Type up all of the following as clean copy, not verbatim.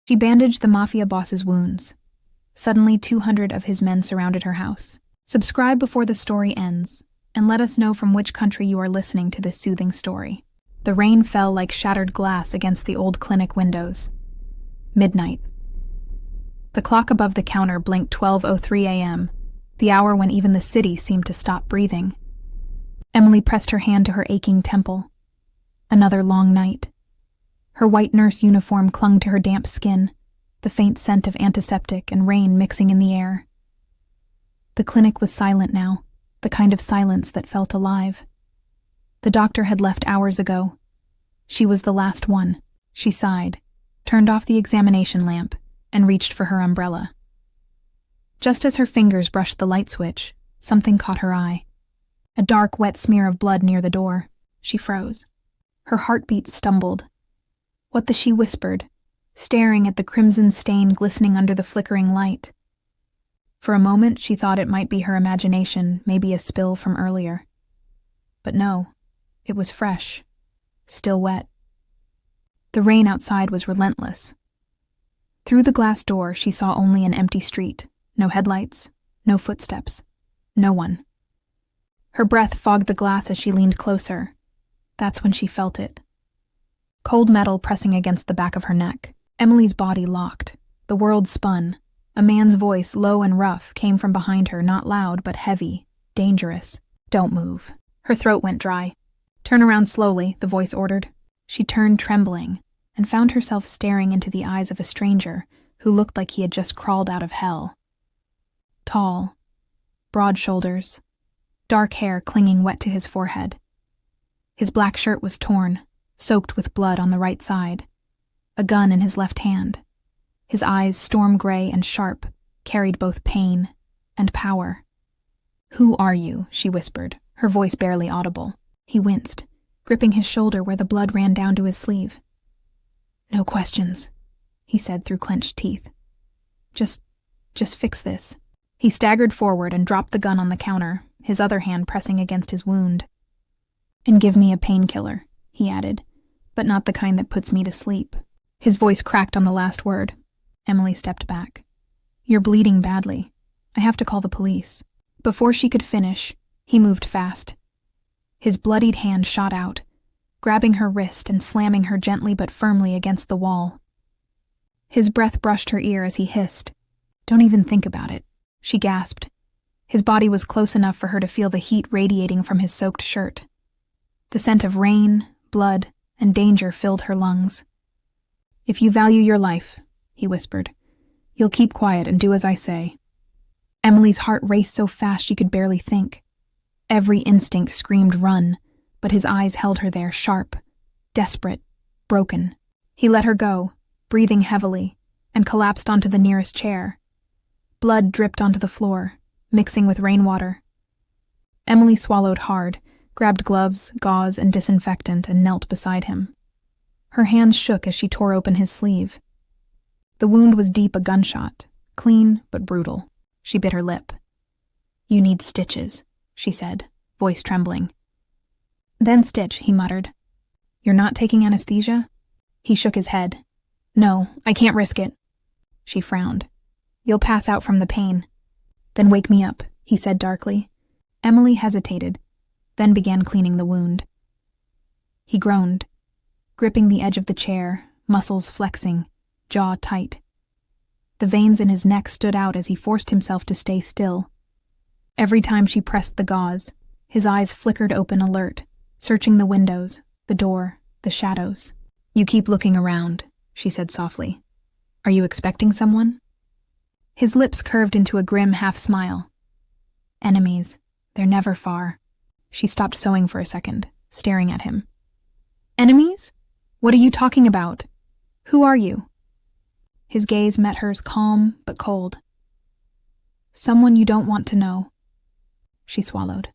She bandaged the Mafia boss's wounds. Suddenly, 200 of his men surrounded her house. Subscribe before the story ends, and let us know from which country you are listening to this soothing story. The rain fell like shattered glass against the old clinic windows. Midnight. The clock above the counter blinked 12:03 a.m., the hour when even the city seemed to stop breathing. Emily pressed her hand to her aching temple. Another long night. Her white nurse uniform clung to her damp skin, the faint scent of antiseptic and rain mixing in the air. The clinic was silent now, the kind of silence that felt alive. The doctor had left hours ago. She was the last one. She sighed, turned off the examination lamp, and reached for her umbrella. Just as her fingers brushed the light switch, something caught her eye. A dark, wet smear of blood near the door. She froze. Her heartbeat stumbled. What the she whispered, staring at the crimson stain glistening under the flickering light. For a moment, she thought it might be her imagination, maybe a spill from earlier. But no, it was fresh, still wet. The rain outside was relentless. Through the glass door, she saw only an empty street. No headlights, no footsteps, no one. Her breath fogged the glass as she leaned closer. That's when she felt it. Cold metal pressing against the back of her neck. Emily's body locked. The world spun. A man's voice, low and rough, came from behind her, not loud, but heavy, dangerous. Don't move. Her throat went dry. Turn around slowly, the voice ordered. She turned, trembling, and found herself staring into the eyes of a stranger who looked like he had just crawled out of hell. Tall, broad shoulders, dark hair clinging wet to his forehead. His black shirt was torn, soaked with blood on the right side, a gun in his left hand. His eyes, storm gray and sharp, carried both pain and power. "Who are you?" she whispered, her voice barely audible. He winced, gripping his shoulder where the blood ran down to his sleeve. "No questions," he said through clenched teeth. Just fix this." He staggered forward and dropped the gun on the counter, his other hand pressing against his wound. "And give me a painkiller," he added, "but not the kind that puts me to sleep." His voice cracked on the last word. Emily stepped back. "You're bleeding badly. I have to call the police." Before she could finish, he moved fast. His bloodied hand shot out, grabbing her wrist and slamming her gently but firmly against the wall. His breath brushed her ear as he hissed. "Don't even think about it," she gasped. His body was close enough for her to feel the heat radiating from his soaked shirt. The scent of rain, blood, and danger filled her lungs. "If you value your life," he whispered, "you'll keep quiet and do as I say." Emily's heart raced so fast she could barely think. Every instinct screamed run, but his eyes held her there, sharp, desperate, broken. He let her go, breathing heavily, and collapsed onto the nearest chair. Blood dripped onto the floor, mixing with rainwater. Emily swallowed hard, grabbed gloves, gauze, and disinfectant, and knelt beside him. Her hands shook as she tore open his sleeve. The wound was deep, a gunshot, clean but brutal. She bit her lip. "You need stitches," she said, voice trembling. "Then stitch," he muttered. "You're not taking anesthesia?" He shook his head. "No, I can't risk it." She frowned. "You'll pass out from the pain." "Then wake me up," he said darkly. Emily hesitated, then began cleaning the wound. He groaned, gripping the edge of the chair, muscles flexing, jaw tight. The veins in his neck stood out as he forced himself to stay still. Every time she pressed the gauze, his eyes flickered open alert, searching the windows, the door, the shadows. "You keep looking around," she said softly. "Are you expecting someone?" His lips curved into a grim half-smile. "Enemies. They're never far." She stopped sewing for a second, staring at him. "Enemies? What are you talking about? Who are you?" His gaze met hers, calm but cold. "Someone you don't want to know." She swallowed.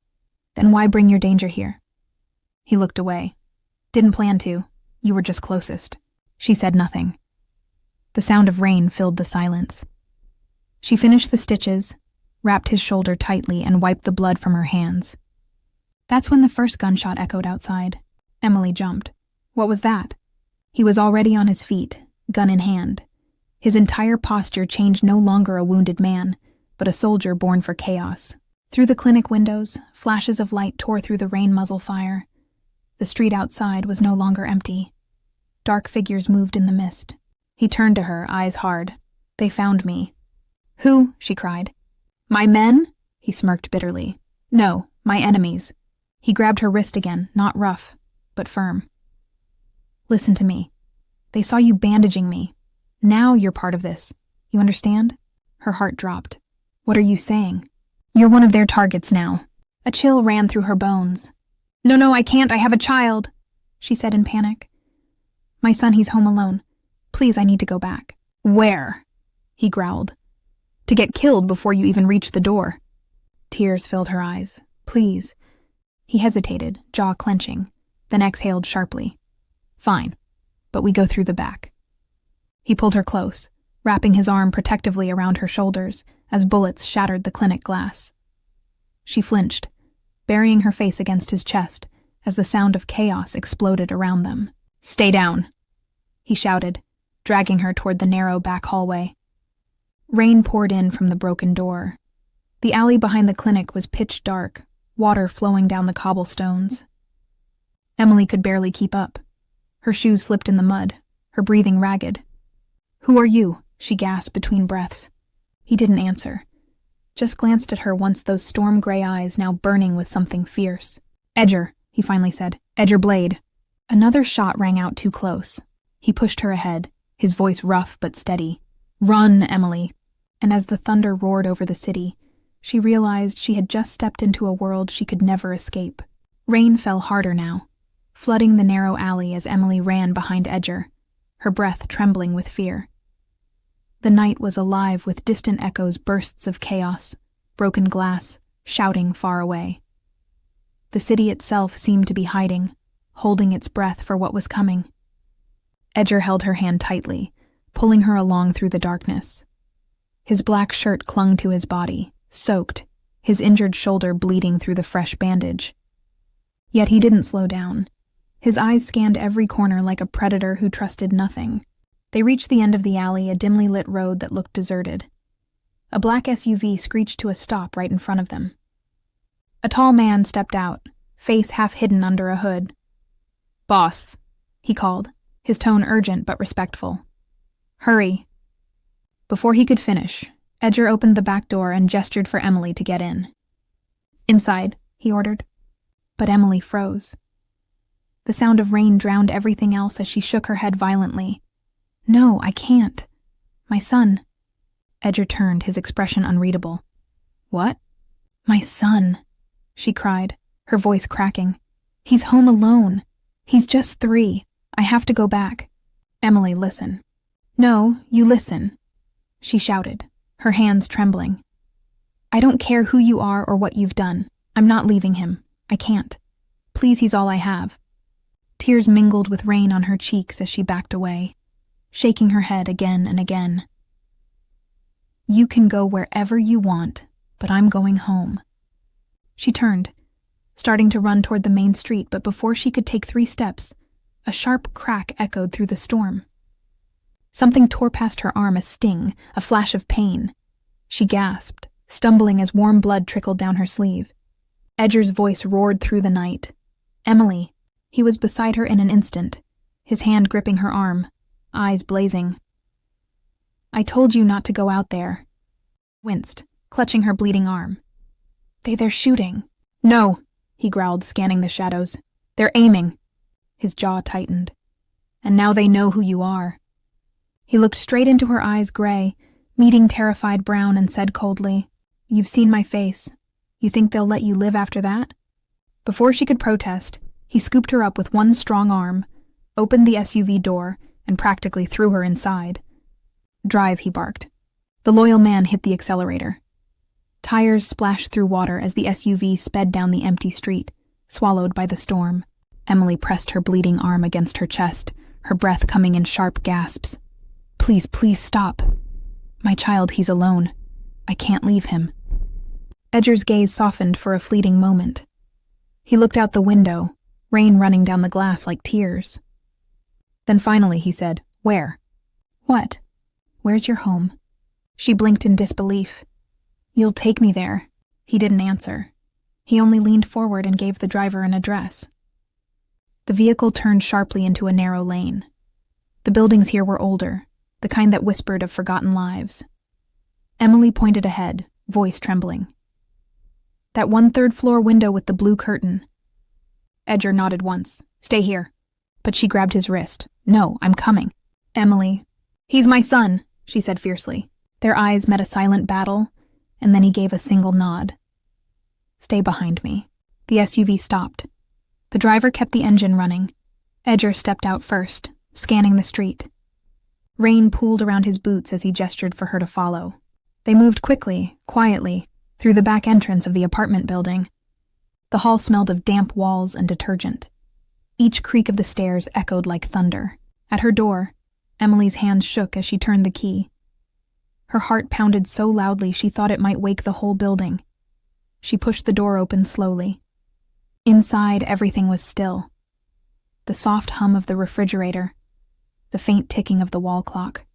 "Then why bring your danger here?" He looked away. "Didn't plan to. You were just closest." She said nothing. The sound of rain filled the silence. She finished the stitches, wrapped his shoulder tightly, and wiped the blood from her hands. That's when the first gunshot echoed outside. Emily jumped. What was that? He was already on his feet, gun in hand. His entire posture changed, no longer a wounded man, but a soldier born for chaos. Through the clinic windows, flashes of light tore through the rain muzzle fire. The street outside was no longer empty. Dark figures moved in the mist. He turned to her, eyes hard. "They found me." "Who?" she cried. "My men?" He smirked bitterly. "No, my enemies." He grabbed her wrist again, not rough, but firm. "Listen to me. They saw you bandaging me. Now you're part of this. You understand?" Her heart dropped. "What are you saying?" "You're one of their targets now." A chill ran through her bones. No, I can't. I have a child," she said in panic. "My son, he's home alone. Please, I need to go back." "Where?" he growled. "To get killed before you even reach the door." Tears filled her eyes. "Please." He hesitated, jaw clenching, then exhaled sharply. "Fine, but we go through the back." He pulled her close, wrapping his arm protectively around her shoulders as bullets shattered the clinic glass. She flinched, burying her face against his chest as the sound of chaos exploded around them. "Stay down," he shouted, dragging her toward the narrow back hallway. Rain poured in from the broken door. The alley behind the clinic was pitch dark, water flowing down the cobblestones. Emily could barely keep up. Her shoes slipped in the mud, her breathing ragged. "Who are you?" she gasped between breaths. He didn't answer, just glanced at her once, those storm-gray eyes now burning with something fierce. "Edger," he finally said. "Edger Blade." Another shot rang out too close. He pushed her ahead, his voice rough but steady. "Run, Emily." And as the thunder roared over the city, she realized she had just stepped into a world she could never escape. Rain fell harder now, flooding the narrow alley as Emily ran behind Edger, her breath trembling with fear. The night was alive with distant echoes, bursts of chaos, broken glass, shouting far away. The city itself seemed to be hiding, holding its breath for what was coming. Edger held her hand tightly, pulling her along through the darkness. His black shirt clung to his body, soaked, his injured shoulder bleeding through the fresh bandage. Yet he didn't slow down. His eyes scanned every corner like a predator who trusted nothing. They reached the end of the alley, a dimly lit road that looked deserted. A black SUV screeched to a stop right in front of them. A tall man stepped out, face half hidden under a hood. "Boss," he called, his tone urgent but respectful. "Hurry." Before he could finish, Edger opened the back door and gestured for Emily to get in. "Inside," he ordered. But Emily froze. The sound of rain drowned everything else as she shook her head violently. "No, I can't. My son." Edger turned, his expression unreadable. "What?" "My son," she cried, her voice cracking. "He's home alone. He's just 3. I have to go back." "Emily, listen." "No, you listen," she shouted, her hands trembling. "I don't care who you are or what you've done. I'm not leaving him. I can't. Please, he's all I have." Tears mingled with rain on her cheeks as she backed away, shaking her head again and again. "You can go wherever you want, but I'm going home." She turned, starting to run toward the main street, but before she could take 3 steps, a sharp crack echoed through the storm. Something tore past her arm, a sting, a flash of pain. She gasped, stumbling as warm blood trickled down her sleeve. Edger's voice roared through the night. "Emily." He was beside her in an instant, his hand gripping her arm, eyes blazing. "I told you not to go out there." Winced, clutching her bleeding arm. They're shooting." "No," he growled, scanning the shadows. "They're aiming." His jaw tightened. "And now they know who you are." He looked straight into her eyes, gray, meeting terrified brown, and said coldly, "You've seen my face. You think they'll let you live after that?" Before she could protest, he scooped her up with one strong arm, opened the SUV door, and practically threw her inside. "Drive," he barked. The loyal man hit the accelerator. Tires splashed through water as the SUV sped down the empty street, swallowed by the storm. Emily pressed her bleeding arm against her chest, her breath coming in sharp gasps. "Please, please stop. My child, he's alone. I can't leave him." Edger's gaze softened for a fleeting moment. He looked out the window, rain running down the glass like tears. Then finally he said, "Where?" "What?" Where's your home? She blinked in disbelief. You'll take me there. He didn't answer. He only leaned forward and gave the driver an address. The vehicle turned sharply into a narrow lane. The buildings here were older, the kind that whispered of forgotten lives. Emily pointed ahead, voice trembling. That one third-floor window with the blue curtain. Edgar nodded once. Stay here. But she grabbed his wrist. No, I'm coming. Emily. He's my son, she said fiercely. Their eyes met a silent battle, and then he gave a single nod. Stay behind me. The SUV stopped. The driver kept the engine running. Edgar stepped out first, scanning the street. Rain pooled around his boots as he gestured for her to follow. They moved quickly, quietly, through the back entrance of the apartment building. The hall smelled of damp walls and detergent. Each creak of the stairs echoed like thunder. At her door, Emily's hands shook as she turned the key. Her heart pounded so loudly she thought it might wake the whole building. She pushed the door open slowly. Inside, everything was still. The soft hum of the refrigerator, the faint ticking of the wall clock,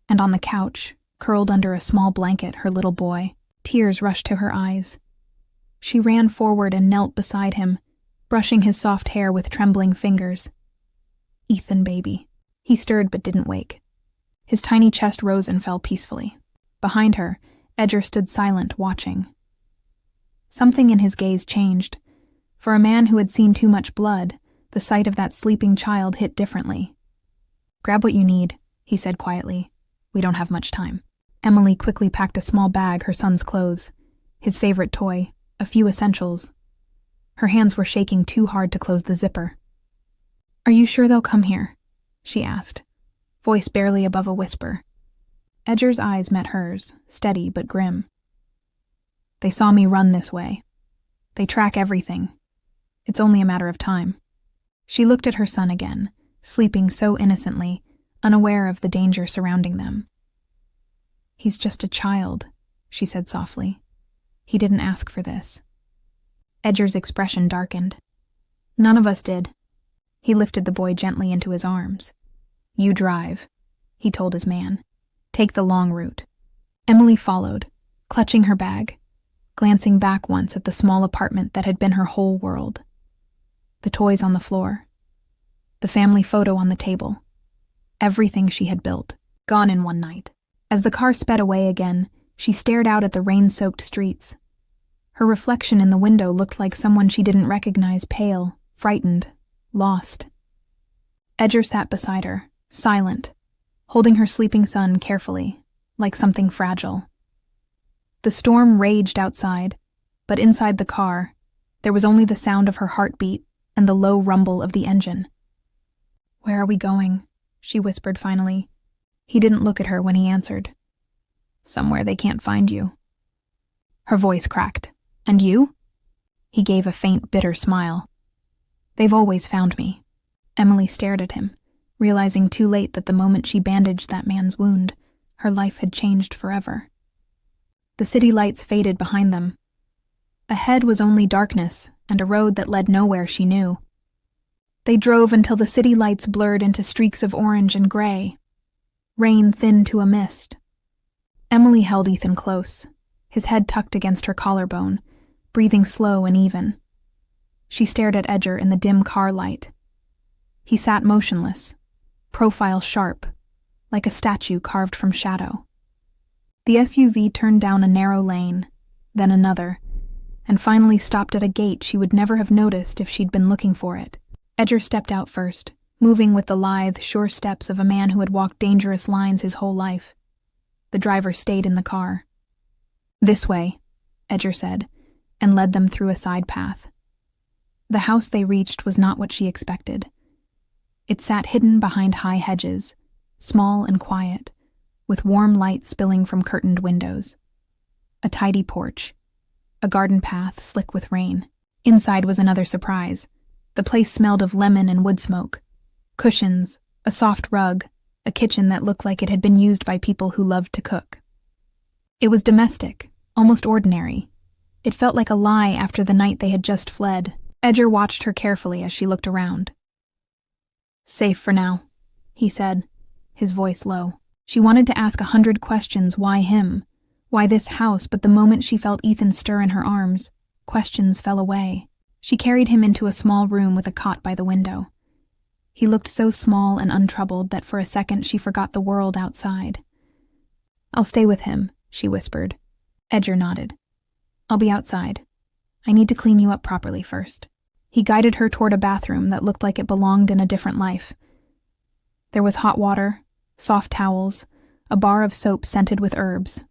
and on the couch, curled under a small blanket, her little boy. Tears rushed to her eyes. She ran forward and knelt beside him, brushing his soft hair with trembling fingers. Ethan, baby. He stirred but didn't wake. His tiny chest rose and fell peacefully. Behind her, Edgar stood silent, watching. Something in his gaze changed. For a man who had seen too much blood, the sight of that sleeping child hit differently. Grab what you need, he said quietly. We don't have much time. Emily quickly packed a small bag, her son's clothes, his favorite toy, a few essentials. Her hands were shaking too hard to close the zipper. Are you sure they'll come here? She asked, voice barely above a whisper. Edgar's eyes met hers, steady but grim. They saw me run this way. They track everything. It's only a matter of time. She looked at her son again, sleeping so innocently, unaware of the danger surrounding them. He's just a child, she said softly. He didn't ask for this. Edgar's expression darkened. None of us did. He lifted the boy gently into his arms. You drive, he told his man. Take the long route. Emily followed, clutching her bag, glancing back once at the small apartment that had been her whole world. The toys on the floor. The family photo on the table. Everything she had built, gone in one night. As the car sped away again, she stared out at the rain-soaked streets. Her reflection in the window looked like someone she didn't recognize, pale, frightened, lost. Edgar sat beside her, silent, holding her sleeping son carefully, like something fragile. The storm raged outside, but inside the car, there was only the sound of her heartbeat and the low rumble of the engine. Where are we going? She whispered finally. He didn't look at her when he answered. Somewhere they can't find you. Her voice cracked. And you? He gave a faint, bitter smile. They've always found me. Emily stared at him, realizing too late that the moment she bandaged that man's wound, her life had changed forever. The city lights faded behind them. Ahead was only darkness and a road that led nowhere she knew. They drove until the city lights blurred into streaks of orange and gray. Rain thinned to a mist. Emily held Ethan close, his head tucked against her collarbone, breathing slow and even. She stared at Edgar in the dim car light. He sat motionless, profile sharp, like a statue carved from shadow. The SUV turned down a narrow lane, then another, and finally stopped at a gate she would never have noticed if she'd been looking for it. Edgar stepped out first, moving with the lithe, sure steps of a man who had walked dangerous lines his whole life. The driver stayed in the car. This way, Edgar said, and led them through a side path. The house they reached was not what she expected. It sat hidden behind high hedges, small and quiet, with warm light spilling from curtained windows. A tidy porch, a garden path slick with rain. Inside was another surprise. The place smelled of lemon and wood smoke. Cushions, a soft rug, a kitchen that looked like it had been used by people who loved to cook. It was domestic, almost ordinary. It felt like a lie after the night they had just fled. Edgar watched her carefully as she looked around. Safe for now, he said, his voice low. She wanted to ask 100 questions, why him? Why this house? But the moment she felt Ethan stir in her arms, questions fell away. She carried him into a small room with a cot by the window. He looked so small and untroubled that for a second she forgot the world outside. "I'll stay with him," she whispered. Edgar nodded. "I'll be outside. I need to clean you up properly first." He guided her toward a bathroom that looked like it belonged in a different life. There was hot water, soft towels, a bar of soap scented with herbs.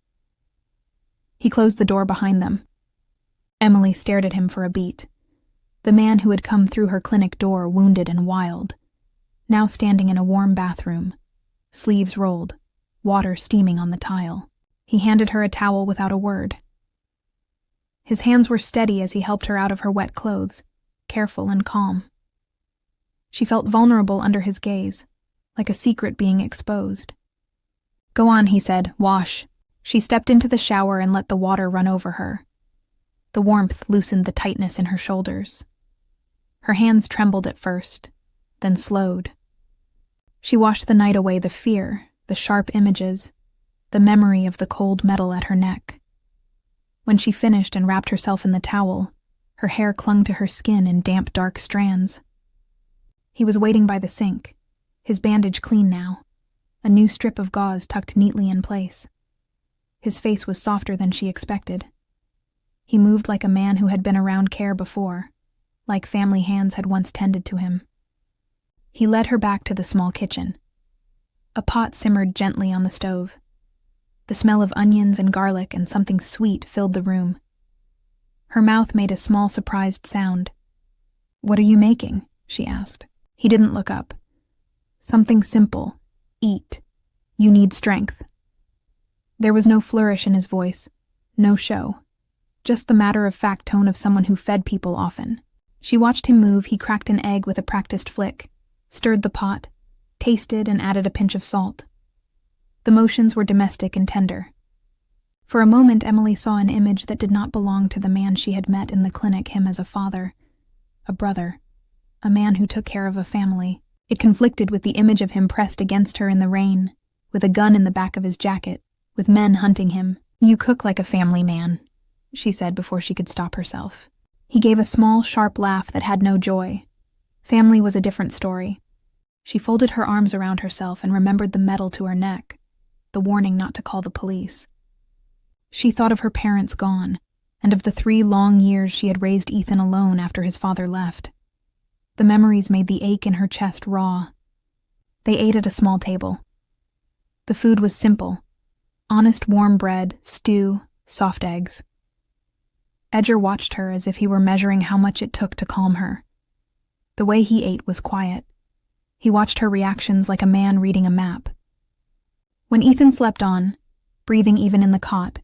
He closed the door behind them. Emily stared at him for a beat. The man who had come through her clinic door, wounded and wild, now standing in a warm bathroom, sleeves rolled, water steaming on the tile. He handed her a towel without a word. His hands were steady as he helped her out of her wet clothes, careful and calm. She felt vulnerable under his gaze, like a secret being exposed. "Go on," he said, "wash." She stepped into the shower and let the water run over her. The warmth loosened the tightness in her shoulders. Her hands trembled at first, then slowed. She washed the night away, the fear, the sharp images, the memory of the cold metal at her neck. When she finished and wrapped herself in the towel, her hair clung to her skin in damp, dark strands. He was waiting by the sink, his bandage clean now, a new strip of gauze tucked neatly in place. His face was softer than she expected. He moved like a man who had been around care before, like family hands had once tended to him. He led her back to the small kitchen. A pot simmered gently on the stove. The smell of onions and garlic and something sweet filled the room. Her mouth made a small surprised sound. "What are you making?" she asked. He didn't look up. "Something simple. Eat. You need strength." There was no flourish in his voice, no show, just the matter-of-fact tone of someone who fed people often. She watched him move. He cracked an egg with a practiced flick, stirred the pot, tasted and added a pinch of salt. The motions were domestic and tender. For a moment, Emily saw an image that did not belong to the man she had met in the clinic, him as a father, a brother, a man who took care of a family. It conflicted with the image of him pressed against her in the rain, with a gun in the back of his jacket, with men hunting him. "You cook like a family man," she said before she could stop herself. He gave a small, sharp laugh that had no joy. Family was a different story. She folded her arms around herself and remembered the medal to her neck, the warning not to call the police. She thought of her parents gone, and of the 3 long years she had raised Ethan alone after his father left. The memories made the ache in her chest raw. They ate at a small table. The food was simple: honest warm bread, stew, soft eggs. Edgar watched her as if he were measuring how much it took to calm her. The way he ate was quiet. He watched her reactions like a man reading a map. When Ethan slept on, breathing even in the cot,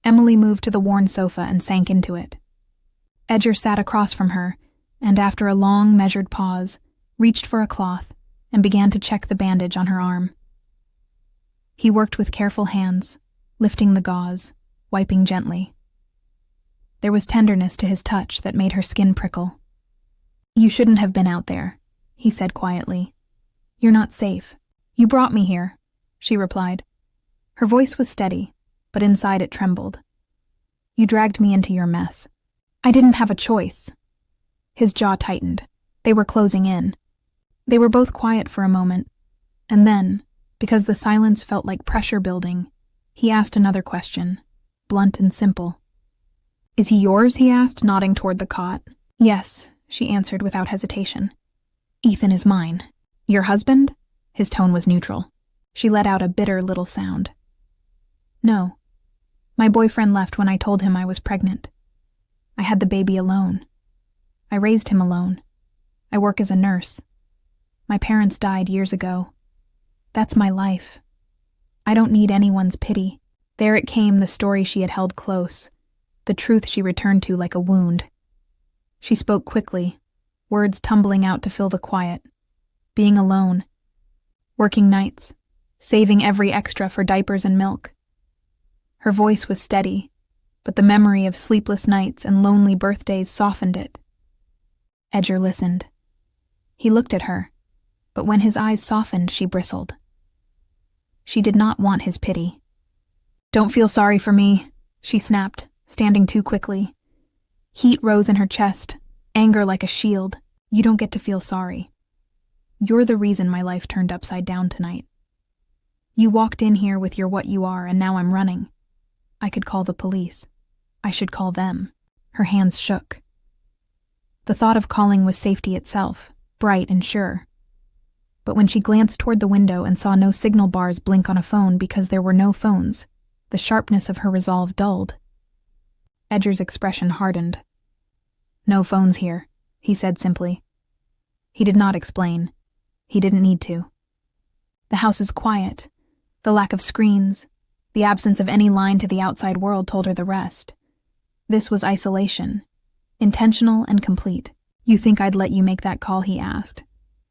Emily moved to the worn sofa and sank into it. Edgar sat across from her, and after a long, measured pause, reached for a cloth and began to check the bandage on her arm. He worked with careful hands, lifting the gauze, wiping gently. There was tenderness to his touch that made her skin prickle. "You shouldn't have been out there," he said quietly. "You're not safe." "You brought me here," she replied. Her voice was steady, but inside it trembled. "You dragged me into your mess." "I didn't have a choice." His jaw tightened. They were closing in. They were both quiet for a moment, and then, because the silence felt like pressure building, he asked another question, blunt and simple. "Is he yours?" he asked, nodding toward the cot. "Yes," she answered without hesitation. "Ethan is mine." "Your husband?" His tone was neutral. She let out a bitter little sound. "No. My boyfriend left when I told him I was pregnant. I had the baby alone. I raised him alone. I work as a nurse. My parents died years ago. That's my life. I don't need anyone's pity." There it came, the story she had held close, the truth she returned to like a wound. She spoke quickly, words tumbling out to fill the quiet. Being alone. Working nights. Saving every extra for diapers and milk. Her voice was steady, but the memory of sleepless nights and lonely birthdays softened it. Edgar listened. He looked at her, but when his eyes softened, she bristled. She did not want his pity. "Don't feel sorry for me," she snapped, standing too quickly. Heat rose in her chest, anger like a shield. "You don't get to feel sorry. You're the reason my life turned upside down tonight. You walked in here with your what you are, and now I'm running. I could call the police. I should call them." Her hands shook. The thought of calling was safety itself, bright and sure. But when she glanced toward the window and saw no signal bars blink on a phone because there were no phones, the sharpness of her resolve dulled. Edgar's expression hardened. "No phones here," he said simply. He did not explain. He didn't need to. The house is quiet. The lack of screens, the absence of any line to the outside world told her the rest. This was isolation, intentional and complete. "You think I'd let you make that call?" he asked.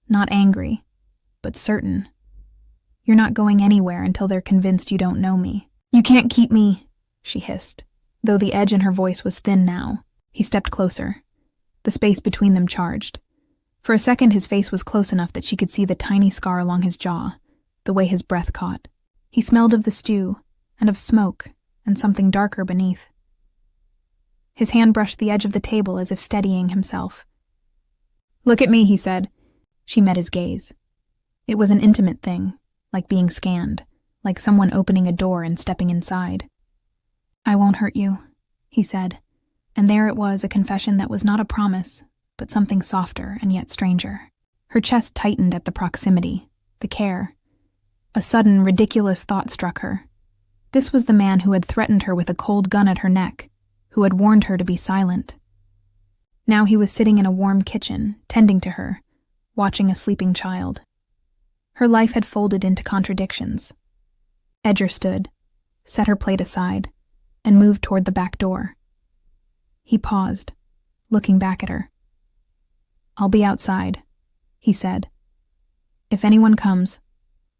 Not angry, but certain. "You're not going anywhere until they're convinced you don't know me." "You can't keep me," she hissed, though the edge in her voice was thin now. He stepped closer. The space between them charged. For a second his face was close enough that she could see the tiny scar along his jaw, the way his breath caught. He smelled of the stew, and of smoke, and something darker beneath. His hand brushed the edge of the table as if steadying himself. "Look at me," he said. She met his gaze. It was an intimate thing, like being scanned, like someone opening a door and stepping inside. "I won't hurt you," he said, and there it was, a confession that was not a promise, but something softer and yet stranger. Her chest tightened at the proximity, the care. A sudden, ridiculous thought struck her. This was the man who had threatened her with a cold gun at her neck, who had warned her to be silent. Now he was sitting in a warm kitchen, tending to her, watching a sleeping child. Her life had folded into contradictions. Edgar stood, set her plate aside, and moved toward the back door. He paused, looking back at her. "I'll be outside," he said. "If anyone comes,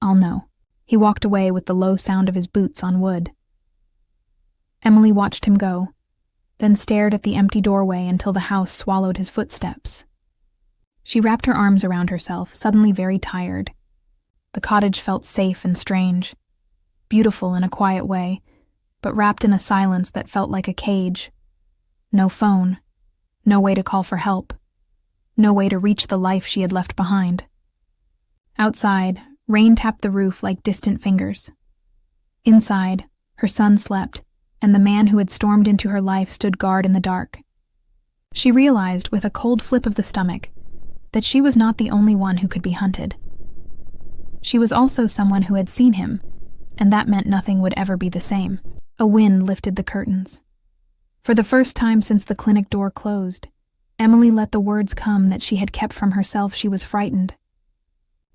I'll know." He walked away with the low sound of his boots on wood. Emily watched him go, then stared at the empty doorway until the house swallowed his footsteps. She wrapped her arms around herself, suddenly very tired. The cottage felt safe and strange, beautiful in a quiet way, but wrapped in a silence that felt like a cage. No phone, no way to call for help, no way to reach the life she had left behind. Outside, rain tapped the roof like distant fingers. Inside, her son slept, and the man who had stormed into her life stood guard in the dark. She realized, with a cold flip of the stomach, that she was not the only one who could be hunted. She was also someone who had seen him, and that meant nothing would ever be the same. A wind lifted the curtains. For the first time since the clinic door closed, Emily let the words come that she had kept from herself. She was frightened.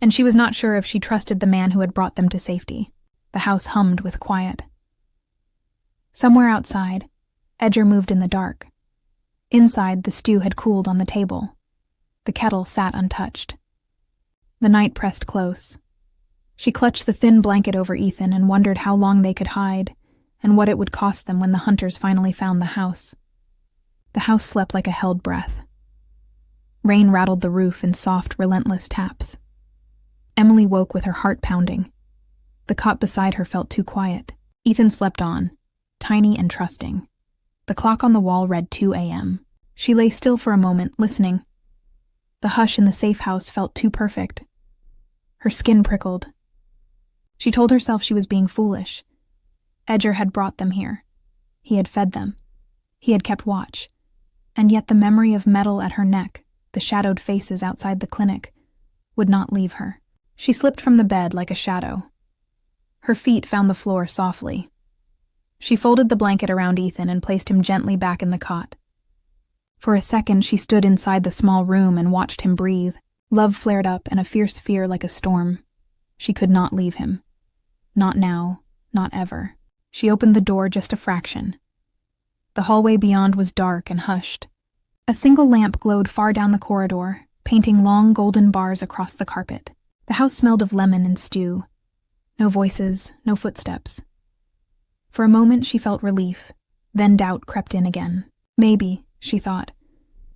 And she was not sure if she trusted the man who had brought them to safety. The house hummed with quiet. Somewhere outside, Edgar moved in the dark. Inside, the stew had cooled on the table. The kettle sat untouched. The night pressed close. She clutched the thin blanket over Ethan and wondered how long they could hide, and what it would cost them when the hunters finally found the house. The house slept like a held breath. Rain rattled the roof in soft, relentless taps. Emily woke with her heart pounding. The cot beside her felt too quiet. Ethan slept on, tiny and trusting. The clock on the wall read 2 a.m. She lay still for a moment, listening. The hush in the safe house felt too perfect. Her skin prickled. She told herself she was being foolish. Edgar had brought them here. He had fed them. He had kept watch. And yet the memory of metal at her neck, the shadowed faces outside the clinic, would not leave her. She slipped from the bed like a shadow. Her feet found the floor softly. She folded the blanket around Ethan and placed him gently back in the cot. For a second, she stood inside the small room and watched him breathe. Love flared up and a fierce fear like a storm. She could not leave him. Not now, not ever. She opened the door just a fraction. The hallway beyond was dark and hushed. A single lamp glowed far down the corridor, painting long golden bars across the carpet. The house smelled of lemon and stew. No voices, no footsteps. For a moment she felt relief, then doubt crept in again. Maybe, she thought,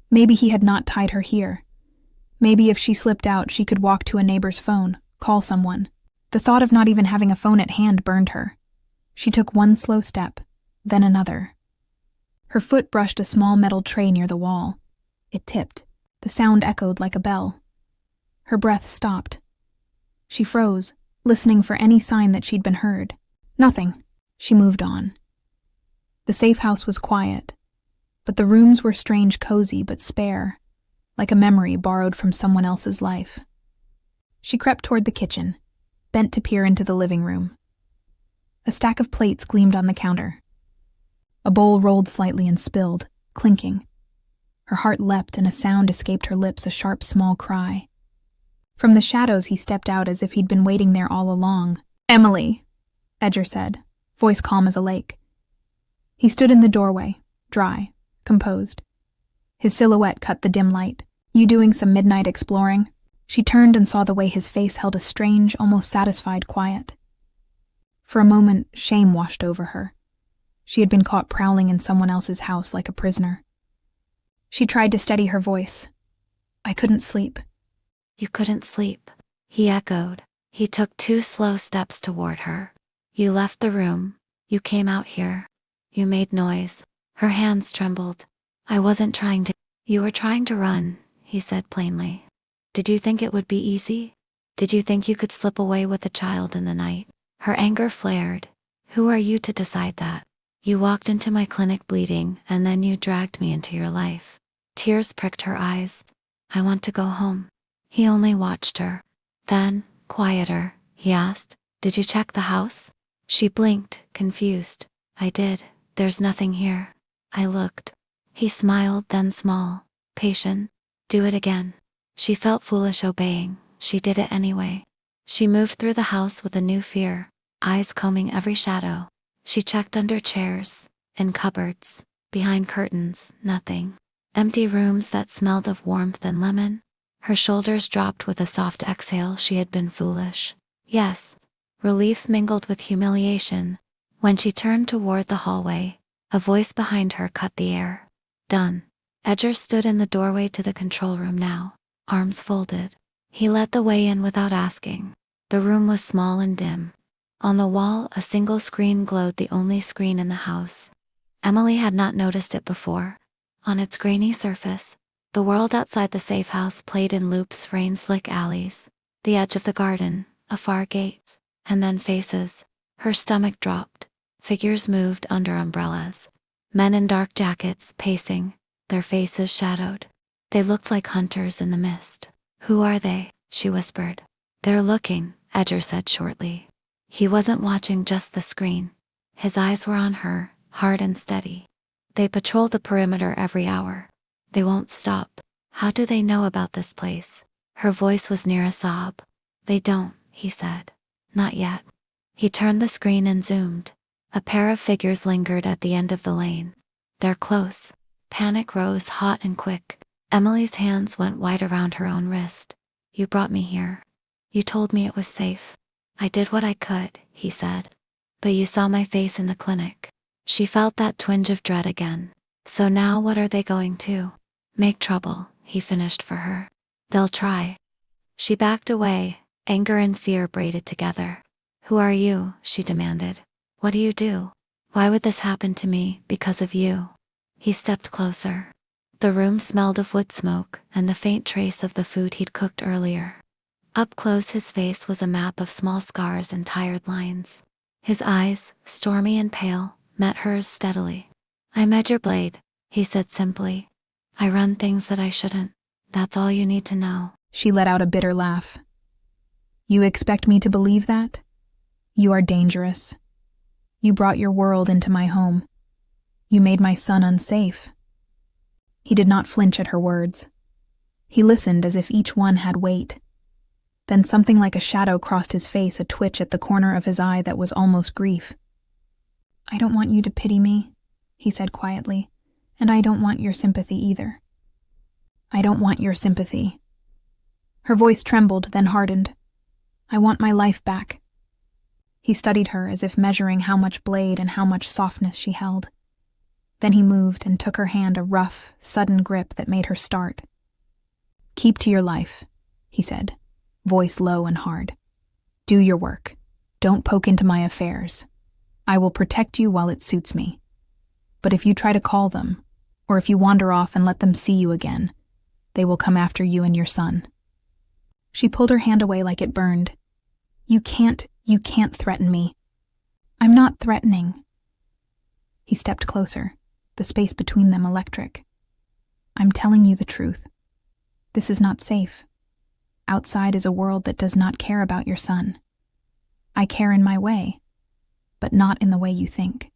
maybe he had not tied her here. Maybe if she slipped out she could walk to a neighbor's phone, call someone. The thought of not even having a phone at hand burned her. She took one slow step, then another. Her foot brushed a small metal tray near the wall. It tipped. The sound echoed like a bell. Her breath stopped. She froze, listening for any sign that she'd been heard. Nothing. She moved on. The safe house was quiet, but the rooms were strange, cozy but spare, like a memory borrowed from someone else's life. She crept toward the kitchen, bent to peer into the living room. A stack of plates gleamed on the counter. A bowl rolled slightly and spilled, clinking. Her heart leapt and a sound escaped her lips, a sharp, small cry. From the shadows he stepped out as if he'd been waiting there all along. "Emily," Edgar said, voice calm as a lake. He stood in the doorway, dry, composed. His silhouette cut the dim light. "You doing some midnight exploring?" She turned and saw the way his face held a strange, almost satisfied quiet. For a moment, shame washed over her. She had been caught prowling in someone else's house like a prisoner. She tried to steady her voice. "I couldn't sleep." "You couldn't sleep," he echoed. He took 2 slow steps toward her. "You left the room. You came out here. You made noise." Her hands trembled. "I wasn't trying to." "You were trying to run," he said plainly. "Did you think it would be easy? Did you think you could slip away with a child in the night?" Her anger flared. "Who are you to decide that? You walked into my clinic bleeding, and then you dragged me into your life." Tears pricked her eyes. "I want to go home." He only watched her. Then, quieter, he asked, "Did you check the house?" She blinked, confused. "I did. There's nothing here." "I looked." He smiled, then small, patient. "Do it again." She felt foolish obeying. She did it anyway. She moved through the house with a new fear, eyes combing every shadow. She checked under chairs, in cupboards, behind curtains, nothing. Empty rooms that smelled of warmth and lemon. Her shoulders dropped with a soft exhale. She had been foolish. Yes, relief mingled with humiliation. When she turned toward the hallway, a voice behind her cut the air. "Done." Edgar stood in the doorway to the control room now, arms folded. He led the way in without asking. The room was small and dim. On the wall, a single screen glowed, the only screen in the house. Emily had not noticed it before. On its grainy surface, the world outside the safe house played in loops, rain-slick alleys, the edge of the garden, a far gate, and then faces. Her stomach dropped. Figures moved under umbrellas. Men in dark jackets, pacing, their faces shadowed. They looked like hunters in the mist. "Who are they?" she whispered. "They're looking," Edgar said shortly. He wasn't watching just the screen. His eyes were on her, hard and steady. "They patrol the perimeter every hour. They won't stop." "How do they know about this place?" Her voice was near a sob. "They don't," he said. "Not yet." He turned the screen and zoomed. A pair of figures lingered at the end of the lane. "They're close." Panic rose hot and quick. Emily's hands went white around her own wrist. "You brought me here. You told me it was safe." "I did what I could," he said. "But you saw my face in the clinic." She felt that twinge of dread again. "So now what are they going to?" "Make trouble," he finished for her. "They'll try." She backed away, anger and fear braided together. "Who are you?" she demanded. "What do you do? Why would this happen to me because of you?" He stepped closer. The room smelled of wood smoke and the faint trace of the food he'd cooked earlier. Up close, his face was a map of small scars and tired lines. His eyes, stormy and pale, met hers steadily. "I'm Edgar Blade," he said simply. "I run things that I shouldn't. That's all you need to know." She let out a bitter laugh. "You expect me to believe that? You are dangerous. You brought your world into my home. You made my son unsafe." He did not flinch at her words. He listened as if each one had weight. Then something like a shadow crossed his face, a twitch at the corner of his eye that was almost grief. "I don't want you to pity me," he said quietly, "and I don't want your sympathy either." "I don't want your sympathy." Her voice trembled, then hardened. "I want my life back." He studied her as if measuring how much blade and how much softness she held. Then he moved and took her hand, a rough, sudden grip that made her start. "Keep to your life," he said, voice low and hard. Do your work. Don't poke into my affairs. I will protect you while it suits me. But if you try to call them, or if you wander off and let them see you again, they will come after you and your son." She pulled her hand away like it burned. You can't threaten me." "I'm not threatening." He stepped closer, the space between them electric. "I'm telling you the truth. This is not safe. Outside is a world that does not care about your son. I care in my way, but not in the way you think."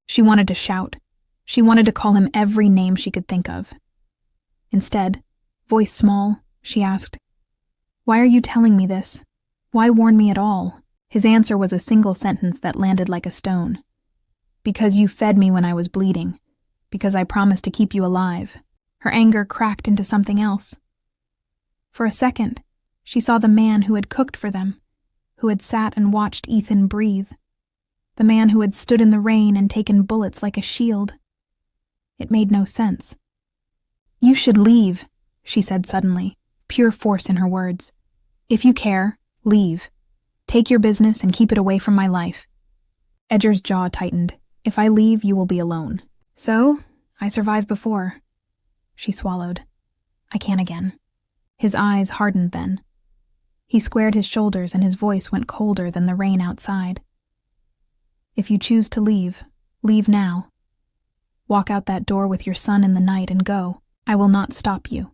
She wanted to shout. She wanted to call him every name she could think of. Instead, voice small, she asked, "Why are you telling me this? Why warn me at all?" His answer was a single sentence that landed like a stone. "Because you fed me when I was bleeding. Because I promised to keep you alive." Her anger cracked into something else. For a second, she saw the man who had cooked for them, who had sat and watched Ethan breathe, the man who had stood in the rain and taken bullets like a shield. It made no sense. "You should leave," she said suddenly, pure force in her words. "If you care, leave. Take your business and keep it away from my life." Edgar's jaw tightened. "If I leave, you will be alone." "So, I survived before." She swallowed. "I can again." His eyes hardened then. He squared his shoulders and his voice went colder than the rain outside. "If you choose to leave, leave now. Walk out that door with your son in the night and go. I will not stop you.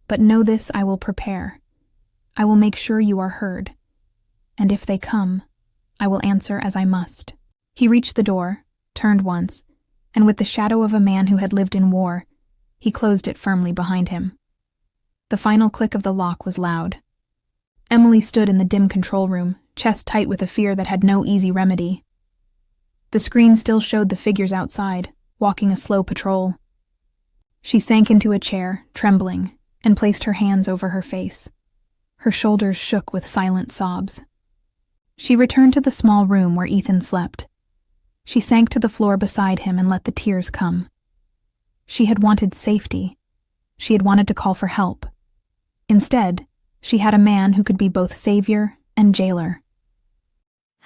But know this, I will prepare. I will make sure you are heard. And if they come, I will answer as I must." He reached the door, turned once, and with the shadow of a man who had lived in war, he closed it firmly behind him. The final click of the lock was loud. Emily stood in the dim control room, chest tight with a fear that had no easy remedy. The screen still showed the figures outside, walking a slow patrol. She sank into a chair, trembling, and placed her hands over her face. Her shoulders shook with silent sobs. She returned to the small room where Ethan slept. She sank to the floor beside him and let the tears come. She had wanted safety. She had wanted to call for help. Instead, she had a man who could be both savior and jailer.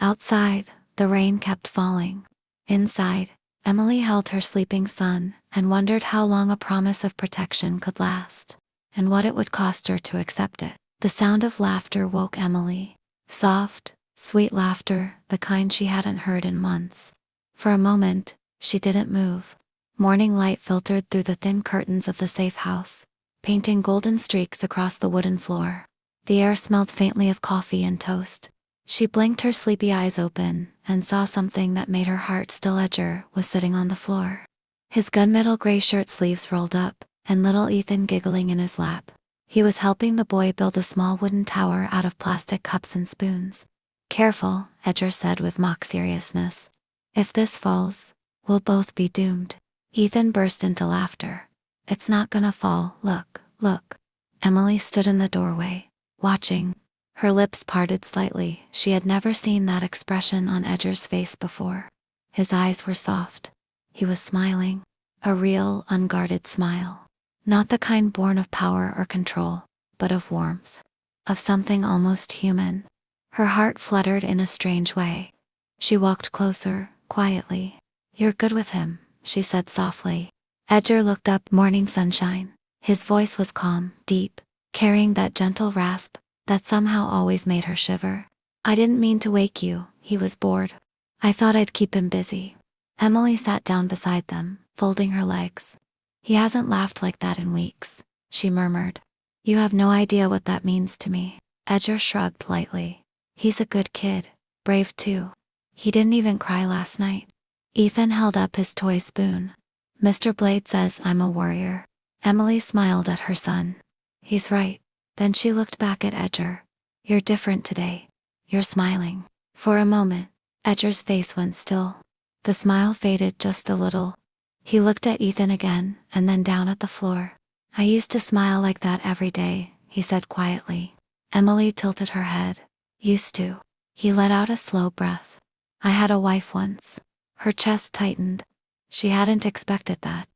Outside, the rain kept falling. Inside, Emily held her sleeping son and wondered how long a promise of protection could last, and what it would cost her to accept it. The sound of laughter woke Emily. Soft, sweet laughter, the kind she hadn't heard in months. For a moment, she didn't move. Morning light filtered through the thin curtains of the safe house, painting golden streaks across the wooden floor. The air smelled faintly of coffee and toast. She blinked her sleepy eyes open and saw something that made her heart still edger was sitting on the floor. His gunmetal gray shirt sleeves rolled up, and little Ethan giggling in his lap. He was helping the boy build a small wooden tower out of plastic cups and spoons. "Careful," Edgar said with mock seriousness. "If this falls, we'll both be doomed." Ethan burst into laughter. "It's not gonna fall, look, look." Emily stood in the doorway, watching. Her lips parted slightly. She had never seen that expression on Edgar's face before. His eyes were soft. He was smiling. A real, unguarded smile. Not the kind born of power or control, but of warmth. Of something almost human. Her heart fluttered in a strange way. She walked closer, quietly. "You're good with him," she said softly. Edgar looked up. Morning sunshine. His voice was calm, deep, carrying that gentle rasp that somehow always made her shiver. "I didn't mean to wake you," he was bored. "I thought I'd keep him busy." Emily sat down beside them, folding her legs. "He hasn't laughed like that in weeks," she murmured. "You have no idea what that means to me." Edgar shrugged lightly. "He's a good kid, brave too. He didn't even cry last night." Ethan held up his toy spoon. "Mr. Blade says I'm a warrior." Emily smiled at her son. "He's right." Then she looked back at Edgar. "You're different today. You're smiling." For a moment, Edgar's face went still. The smile faded just a little. He looked at Ethan again, and then down at the floor. "I used to smile like that every day," he said quietly. Emily tilted her head. "Used to." He let out a slow breath. "I had a wife once." Her chest tightened. She hadn't expected that.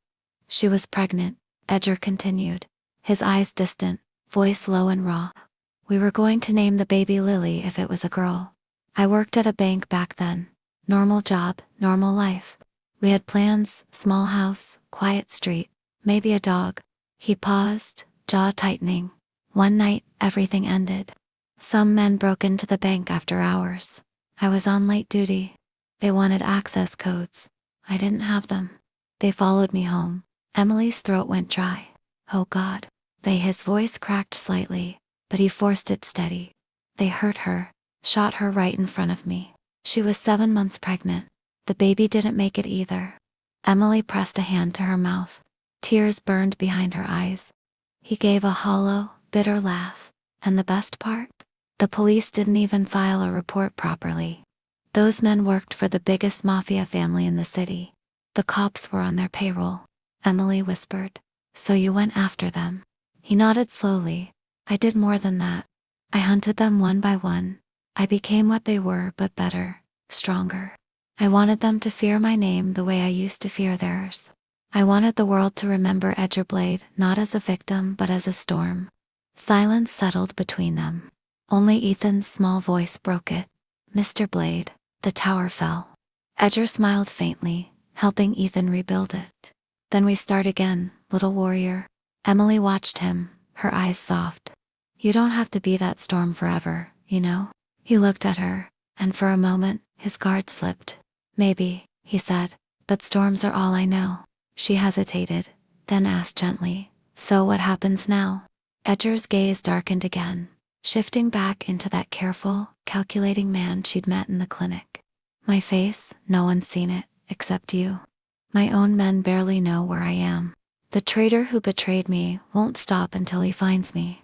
"She was pregnant," Edgar continued, his eyes distant, voice low and raw. We were going to name the baby Lily if it was a girl. I worked at a bank back then. Normal job, normal life. We had plans, small house, quiet street, maybe a dog. He paused, jaw tightening. One night, everything ended. Some men broke into the bank after hours. I was on late duty. They wanted access codes. I didn't have them. They followed me home. Emily's throat went dry. Oh God. His voice cracked slightly, but he forced it steady. They hurt her, shot her right in front of me. She was 7 months pregnant. The baby didn't make it either. Emily pressed a hand to her mouth. Tears burned behind her eyes. He gave a hollow, bitter laugh. And the best part? The police didn't even file a report properly. Those men worked for the biggest mafia family in the city. The cops were on their payroll. Emily whispered. So you went after them? He nodded slowly. I did more than that. I hunted them one by one. I became what they were, but better, stronger. I wanted them to fear my name the way I used to fear theirs. I wanted the world to remember Edgerblade not as a victim but as a storm. Silence settled between them. Only Ethan's small voice broke it. Mr. Blade, the tower fell. Edger smiled faintly, helping Ethan rebuild it. Then we start again, little warrior. Emily watched him, her eyes soft. You don't have to be that storm forever, you know? He looked at her, and for a moment, his guard slipped. Maybe, he said, but storms are all I know. She hesitated, then asked gently, so what happens now? Edger's gaze darkened again, shifting back into that careful, calculating man she'd met in the clinic. My face, no one's seen it, except you. My own men barely know where I am. The traitor who betrayed me won't stop until he finds me.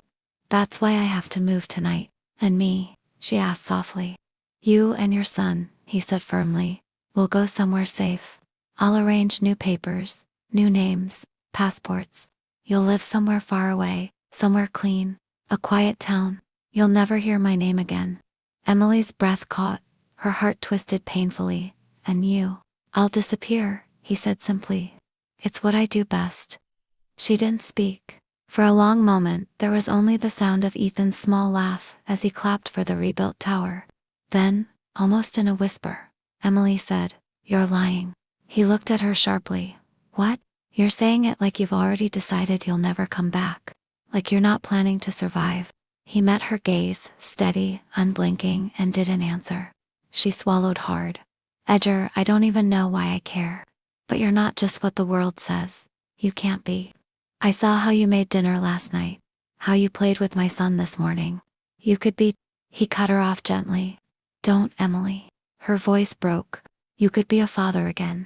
That's why I have to move tonight. And me? She asked softly. You and your son, he said firmly, will go somewhere safe. I'll arrange new papers, new names, passports. You'll live somewhere far away, somewhere clean, a quiet town. You'll never hear my name again. Emily's breath caught, her heart twisted painfully. And you? I'll disappear, he said simply. It's what I do best. She didn't speak. For a long moment, there was only the sound of Ethan's small laugh as he clapped for the rebuilt tower. Then, almost in a whisper, Emily said, You're lying. He looked at her sharply. What? You're saying it like you've already decided you'll never come back. Like you're not planning to survive. He met her gaze, steady, unblinking, and didn't answer. She swallowed hard. Edger, I don't even know why I care. But you're not just what the world says. You can't be. I saw how you made dinner last night. How you played with my son this morning. You could be. He cut her off gently. Don't, Emily. Her voice broke. You could be a father again.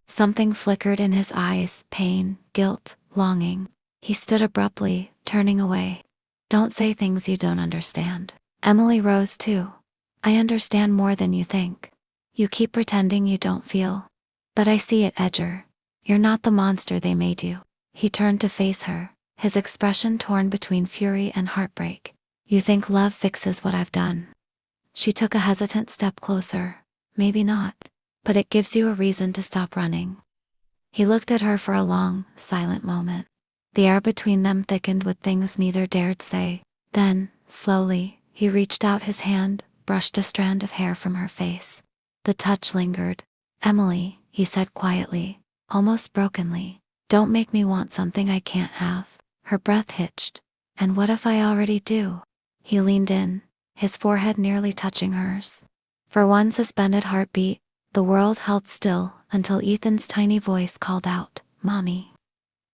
Something flickered in his eyes, pain, guilt, longing. He stood abruptly, turning away. Don't say things you don't understand. Emily rose too. I understand more than you think. You keep pretending you don't feel. But I see it, Edger. You're not the monster they made you. He turned to face her, his expression torn between fury and heartbreak. You think love fixes what I've done. She took a hesitant step closer. Maybe not. But it gives you a reason to stop running. He looked at her for a long, silent moment. The air between them thickened with things neither dared say. Then, slowly, he reached out his hand, brushed a strand of hair from her face. The touch lingered. Emily, he said quietly, almost brokenly, don't make me want something I can't have. Her breath hitched. And what if I already do? He leaned in, his forehead nearly touching hers. For one suspended heartbeat, the world held still until Ethan's tiny voice called out, Mommy.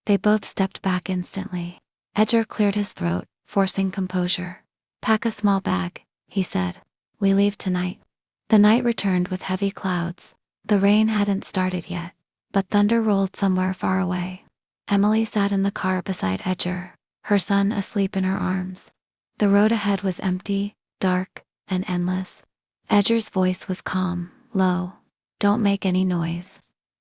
They both stepped back instantly. Edger cleared his throat, forcing composure. Pack a small bag, he said. We leave tonight. The night returned with heavy clouds. The rain hadn't started yet, but thunder rolled somewhere far away. Emily sat in the car beside Edger, her son asleep in her arms. The road ahead was empty, dark, and endless. Edger's voice was calm, low. Don't make any noise.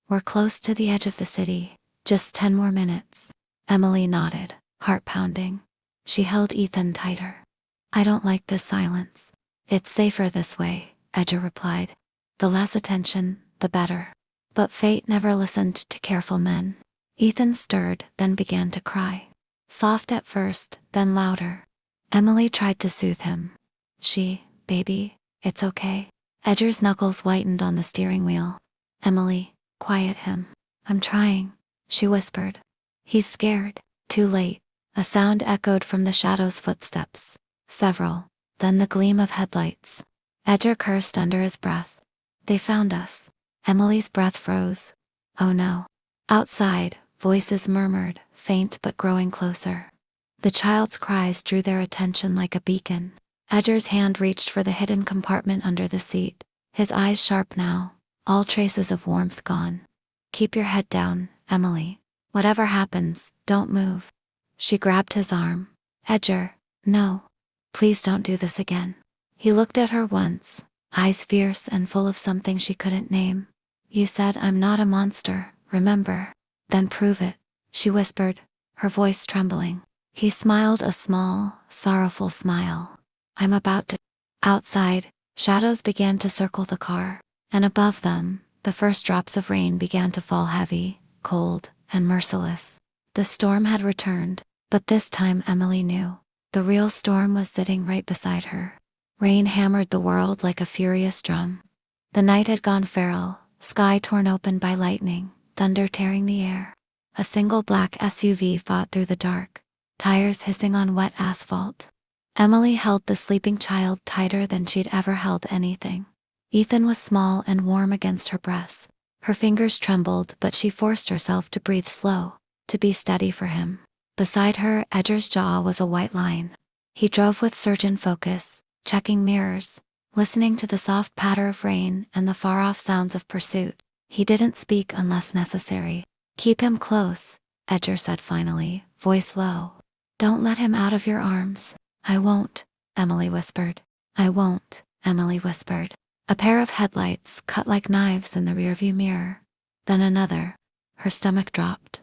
We're close to the edge of the city. Just 10 more minutes. Emily nodded, heart pounding. She held Ethan tighter. I don't like this silence. It's safer this way, Edger replied. The less attention, the better. But fate never listened to careful men. Ethan stirred, then began to cry. Soft at first, then louder. Emily tried to soothe him. Baby, it's okay. Edgar's knuckles whitened on the steering wheel. Emily, quiet him. I'm trying, she whispered. He's scared. Too late. A sound echoed from the shadow's footsteps. Several. Then the gleam of headlights. Edgar cursed under his breath. They found us. Emily's breath froze. Oh no. Outside, voices murmured, faint but growing closer. The child's cries drew their attention like a beacon. Edgar's hand reached for the hidden compartment under the seat, his eyes sharp now, all traces of warmth gone. Keep your head down, Emily. Whatever happens, don't move. She grabbed his arm. Edgar, no. Please don't do this again. He looked at her once, eyes fierce and full of something she couldn't name. You said I'm not a monster, remember? Then prove it, she whispered, her voice trembling. He smiled a small, sorrowful smile. I'm about to. Outside, shadows began to circle the car, and above them, the first drops of rain began to fall heavy, cold, and merciless. The storm had returned, but this time Emily knew. The real storm was sitting right beside her. Rain hammered the world like a furious drum. The night had gone feral, sky torn open by lightning, thunder tearing the air. A single black SUV fought through the dark, tires hissing on wet asphalt. Emily held the sleeping child tighter than she'd ever held anything. Ethan was small and warm against her breast. Her fingers trembled, but she forced herself to breathe slow, to be steady for him. Beside her, Edgar's jaw was a white line. He drove with surgeon focus, checking mirrors, listening to the soft patter of rain and the far-off sounds of pursuit. He didn't speak unless necessary. Keep him close, Edgar said finally, voice low. Don't let him out of your arms. I won't, Emily whispered. I won't, Emily whispered. A pair of headlights cut like knives in the rearview mirror. Then another. Her stomach dropped.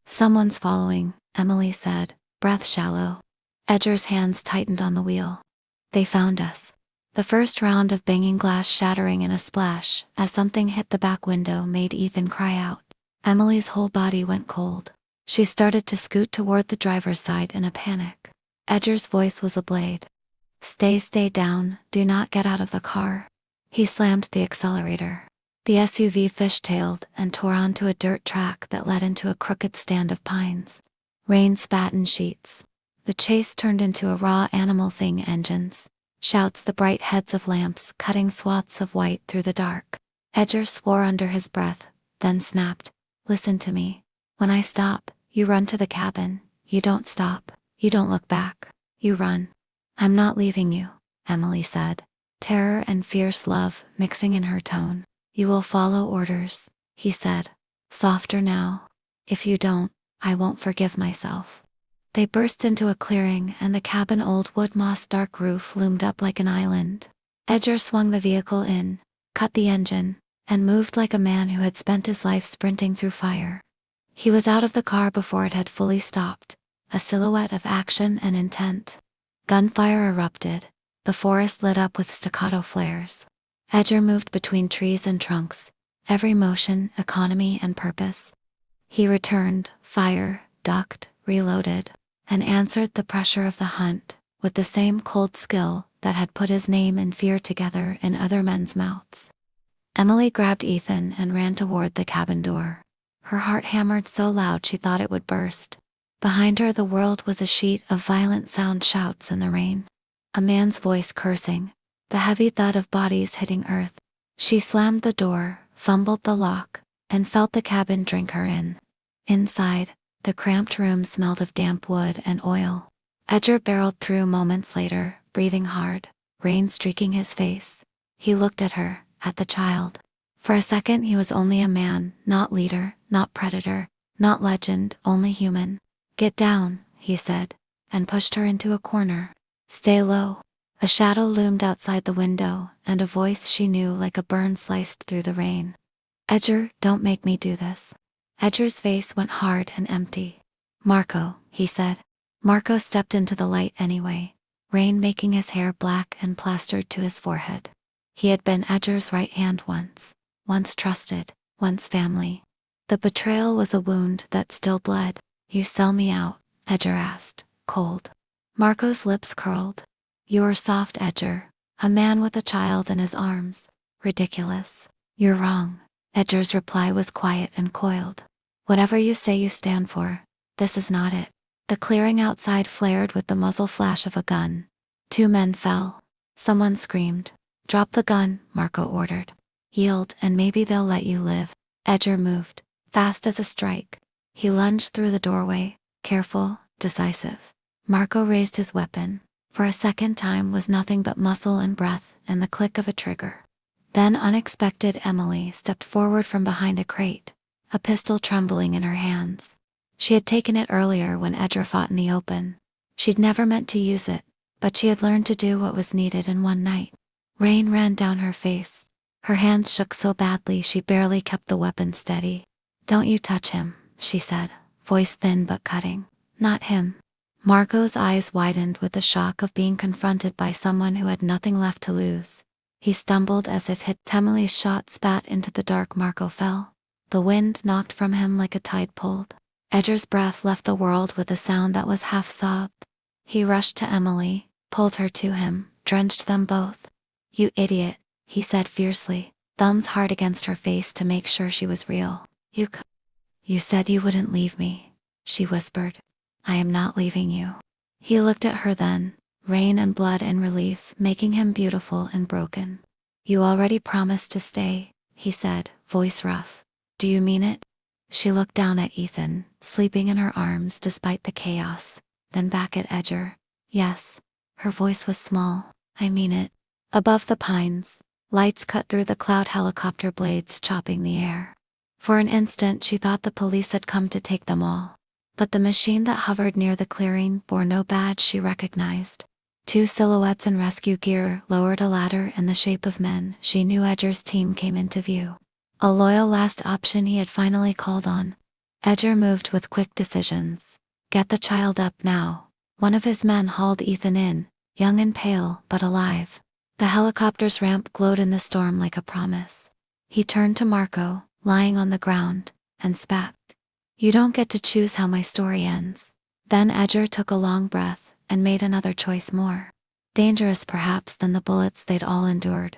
Someone's following, Emily said, breath shallow. Edgar's hands tightened on the wheel. They found us. The first round of banging glass shattering in a splash as something hit the back window made Ethan cry out. Emily's whole body went cold. She started to scoot toward the driver's side in a panic. Edgar's voice was a blade. Stay down, do not get out of the car. He slammed the accelerator. The SUV fishtailed and tore onto a dirt track that led into a crooked stand of pines. Rain spat in sheets. The chase turned into a raw animal thing engines. Shouts the bright heads of lamps cutting swaths of white through the dark. Edgar swore under his breath, then snapped. Listen to me. When I stop, you run to the cabin. You don't stop. You don't look back. You run. I'm not leaving you, Emily said, terror and fierce love mixing in her tone. You will follow orders, he said, softer now. If you don't, I won't forgive myself. They burst into a clearing and the cabin old wood moss dark roof loomed up like an island. Edgar swung the vehicle in, cut the engine, and moved like a man who had spent his life sprinting through fire. He was out of the car before it had fully stopped, a silhouette of action and intent. Gunfire erupted, the forest lit up with staccato flares. Edgar moved between trees and trunks, every motion, economy, and purpose. He returned, fired, ducked, reloaded, and answered the pressure of the hunt with the same cold skill that had put his name and fear together in other men's mouths. Emily grabbed Ethan and ran toward the cabin door. Her heart hammered so loud she thought it would burst. Behind her the world was a sheet of violent sound shouts in the rain. A man's voice cursing, the heavy thud of bodies hitting earth. She slammed the door, fumbled the lock, and felt the cabin drink her in. Inside, the cramped room smelled of damp wood and oil. Edgar barreled through moments later, breathing hard, rain streaking his face. He looked at her, at the child. For a second he was only a man, not leader, not predator, not legend, only human. Get down, he said, and pushed her into a corner. Stay low. A shadow loomed outside the window, and a voice she knew like a burn sliced through the rain. Edgar, don't make me do this. Edgar's face went hard and empty. Marco, he said. Marco stepped into the light anyway, rain making his hair black and plastered to his forehead. He had been Edgar's right hand once trusted, once family. The betrayal was a wound that still bled. You sell me out, Edgar asked, cold. Marco's lips curled. You're soft, Edgar. A man with a child in his arms. Ridiculous. You're wrong. Edgar's reply was quiet and coiled. Whatever you say you stand for, this is not it. The clearing outside flared with the muzzle flash of a gun. 2 men fell. Someone screamed. Drop the gun, Marco ordered. Yield and maybe they'll let you live. Edgar moved, fast as a strike. He lunged through the doorway, careful, decisive. Marco raised his weapon. For a second time was nothing but muscle and breath and the click of a trigger. Then unexpected Emily stepped forward from behind a crate, a pistol trembling in her hands. She had taken it earlier when Edgar fought in the open. She'd never meant to use it, but she had learned to do what was needed in one night. Rain ran down her face. Her hands shook so badly she barely kept the weapon steady. Don't you touch him, she said, voice thin but cutting. Not him. Marco's eyes widened with the shock of being confronted by someone who had nothing left to lose. He stumbled as if hit. Emily's shot spat into the dark. Marco fell. The wind knocked from him like a tide pulled. Edgar's breath left the world with a sound that was half sob. He rushed to Emily, pulled her to him, drenched them both. You idiot, he said fiercely, thumbs hard against her face to make sure she was real. You said you wouldn't leave me, she whispered. I am not leaving you. He looked at her then, rain and blood and relief making him beautiful and broken. You already promised to stay, he said, voice rough. Do you mean it? She looked down at Ethan, sleeping in her arms despite the chaos, then back at Edgar. Yes. Her voice was small. I mean it. Above the pines, lights cut through the cloud, helicopter blades chopping the air. For an instant she thought the police had come to take them all. But the machine that hovered near the clearing bore no badge she recognized. 2 silhouettes in rescue gear lowered a ladder in the shape of men. She knew Edgar's team came into view. A loyal last option he had finally called on. Edgar moved with quick decisions. Get the child up now. One of his men hauled Ethan in, young and pale but alive. The helicopter's ramp glowed in the storm like a promise. He turned to Marco, lying on the ground, and spat. You don't get to choose how my story ends. Then Edgar took a long breath and made another choice, more dangerous perhaps than the bullets they'd all endured.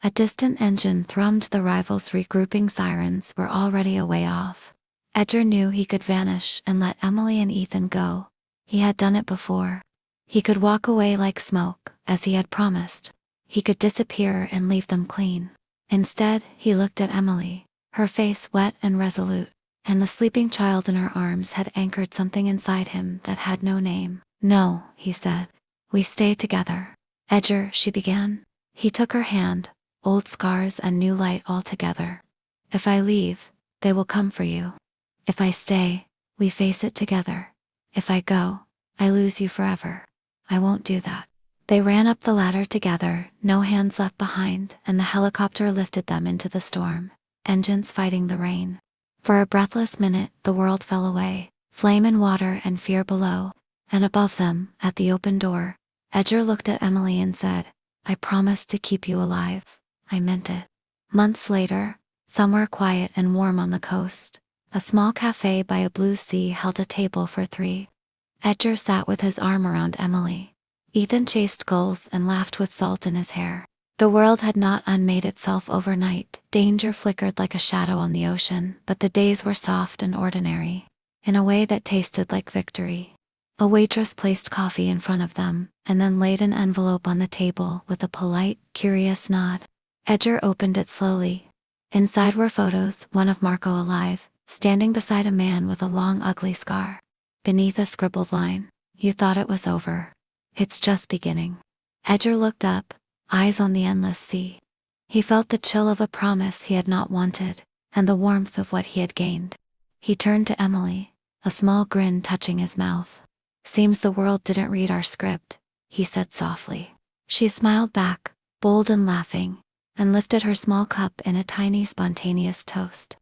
A distant engine thrummed. The rivals' regrouping sirens were already a way off. Edgar knew he could vanish and let Emily and Ethan go. He had done it before. He could walk away like smoke, as he had promised. He could disappear and leave them clean. Instead, he looked at Emily, her face wet and resolute, and the sleeping child in her arms had anchored something inside him that had no name. No, he said. We stay together. Edgar, she began. He took her hand, old scars and new light all together. If I leave, they will come for you. If I stay, we face it together. If I go, I lose you forever. I won't do that. They ran up the ladder together, no hands left behind, and the helicopter lifted them into the storm, engines fighting the rain. For a breathless minute, the world fell away, flame and water and fear below, and above them, at the open door, Edgar looked at Emily and said, I promised to keep you alive. I meant it. Months later, somewhere quiet and warm on the coast, a small cafe by a blue sea held a table for 3. Edgar sat with his arm around Emily. Ethan chased gulls and laughed with salt in his hair. The world had not unmade itself overnight. Danger flickered like a shadow on the ocean, but the days were soft and ordinary, in a way that tasted like victory. A waitress placed coffee in front of them, and then laid an envelope on the table with a polite, curious nod. Edgar opened it slowly. Inside were photos, one of Marco alive, standing beside a man with a long ugly scar. Beneath a scribbled line, you thought it was over. It's just beginning. Edgar looked up, eyes on the endless sea. He felt the chill of a promise he had not wanted, and the warmth of what he had gained. He turned to Emily, a small grin touching his mouth. Seems the world didn't read our script, he said softly. She smiled back, bold and laughing, and lifted her small cup in a tiny spontaneous toast.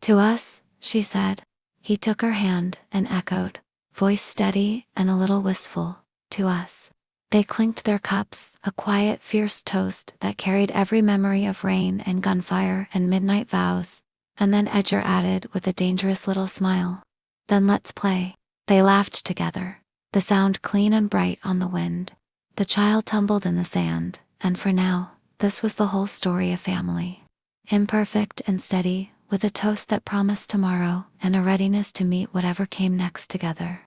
To us, she said. He took her hand and echoed, voice steady and a little wistful, to us. They clinked their cups, a quiet, fierce toast that carried every memory of rain and gunfire and midnight vows, and then Edgar added with a dangerous little smile, then let's play. They laughed together. the sound clean and bright on the wind. The child tumbled in the sand, and for now, this was the whole story of family. Imperfect and steady, with a toast that promised tomorrow and a readiness to meet whatever came next together.